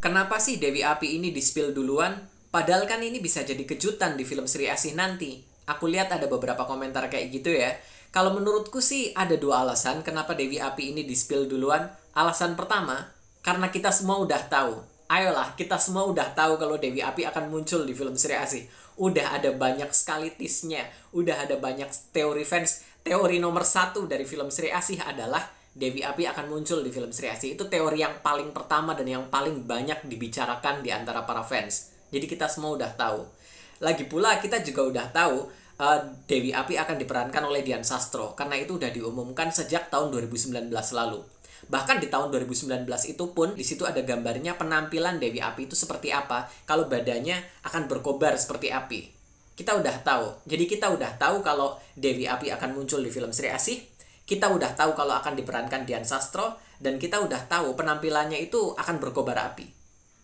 Kenapa sih Dewi Api ini di-spill duluan? Padahal kan ini bisa jadi kejutan di film Sri Asih nanti. Aku lihat ada beberapa komentar kayak gitu ya. Kalau menurutku sih ada dua alasan kenapa Dewi Api ini di-spill duluan. Alasan pertama, karena kita semua udah tahu. Ayolah, kita semua udah tahu kalau Dewi Api akan muncul di film Sri Asih. Udah ada banyak sekali tease-nya. Udah ada banyak teori fans. Teori nomor satu dari film Sri Asih adalah Dewi Api akan muncul di film Sri Asih. Itu teori yang paling pertama dan yang paling banyak dibicarakan di antara para fans. Jadi kita semua udah tahu. Lagi pula kita juga udah tahu Dewi Api akan diperankan oleh Dian Sastro. Karena itu udah diumumkan sejak tahun 2019 lalu. Bahkan di tahun 2019 itu pun di situ ada gambarnya penampilan Dewi Api itu seperti apa. Kalau badannya akan berkobar seperti api. Kita udah tahu. Jadi kita udah tahu kalau Dewi Api akan muncul di film Sri Asih. Kita udah tahu kalau akan diperankan Dian Sastro, dan kita udah tahu penampilannya itu akan berkobar api.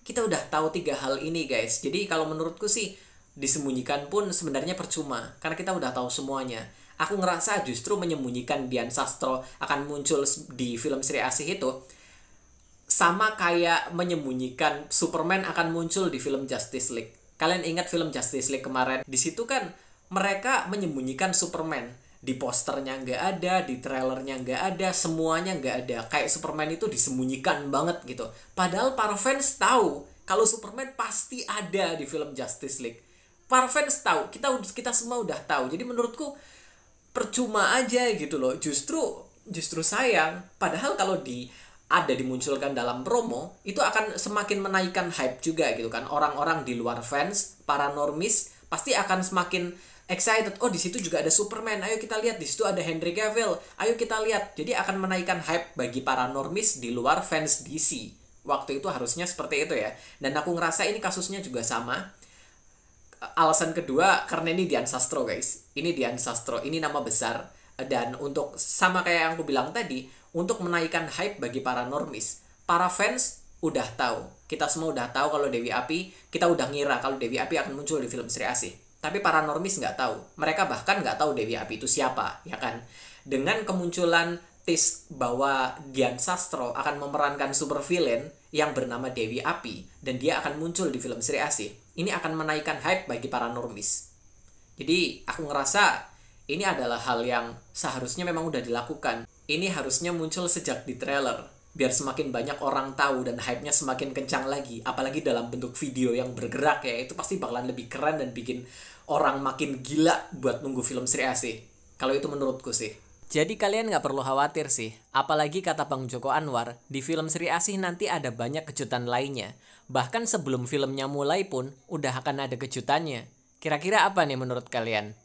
Kita udah tahu tiga hal ini guys. Jadi kalau menurutku sih disembunyikan pun sebenarnya percuma, karena kita udah tahu semuanya. Aku ngerasa justru menyembunyikan Dian Sastro akan muncul di film Sri Asih itu sama kayak menyembunyikan Superman akan muncul di film Justice League. Kalian ingat film Justice League kemarin? Di situ kan mereka menyembunyikan Superman. Di posternya nggak ada, di trailernya nggak ada, semuanya nggak ada. Kayak Superman itu disembunyikan banget gitu. Padahal para fans tahu kalau Superman pasti ada di film Justice League. Para fans tahu, kita semua udah tahu. Jadi menurutku percuma aja gitu loh. Justru sayang. Padahal kalau ada dimunculkan dalam promo, itu akan semakin menaikkan hype juga gitu kan. Orang-orang di luar fans, para normis pasti akan semakin excited. Oh, di situ juga ada Superman. Ayo kita lihat, di situ ada Henry Cavill. Ayo kita lihat. Jadi akan menaikkan hype bagi para normis di luar fans DC. Waktu itu harusnya seperti itu ya. Dan aku ngerasa ini kasusnya juga sama. Alasan kedua, karena ini Dian Sastro guys. Ini Dian Sastro, ini nama besar. Dan untuk sama kayak yang aku bilang tadi, untuk menaikkan hype bagi para normis, para fans udah tahu. Kita semua udah tahu kalau Dewi Api, kita udah ngira kalau Dewi Api akan muncul di film Sri Asih. Tapi para normis nggak tahu. Mereka bahkan nggak tahu Dewi Api itu siapa, ya kan? Dengan kemunculan tease bahwa Dian Sastro akan memerankan super villain yang bernama Dewi Api, dan dia akan muncul di film Sri Asih, ini akan menaikkan hype bagi para normis. Jadi, aku ngerasa ini adalah hal yang seharusnya memang udah dilakukan. Ini harusnya muncul sejak di trailer, biar semakin banyak orang tahu dan hype-nya semakin kencang lagi. Apalagi dalam bentuk video yang bergerak ya, itu pasti bakalan lebih keren dan bikin orang makin gila buat nunggu film Sri Asih. Kalau itu menurutku sih. Jadi kalian nggak perlu khawatir sih. Apalagi kata Bang Joko Anwar, di film Sri Asih nanti ada banyak kejutan lainnya. Bahkan sebelum filmnya mulai pun, udah akan ada kejutannya. Kira-kira apa nih menurut kalian?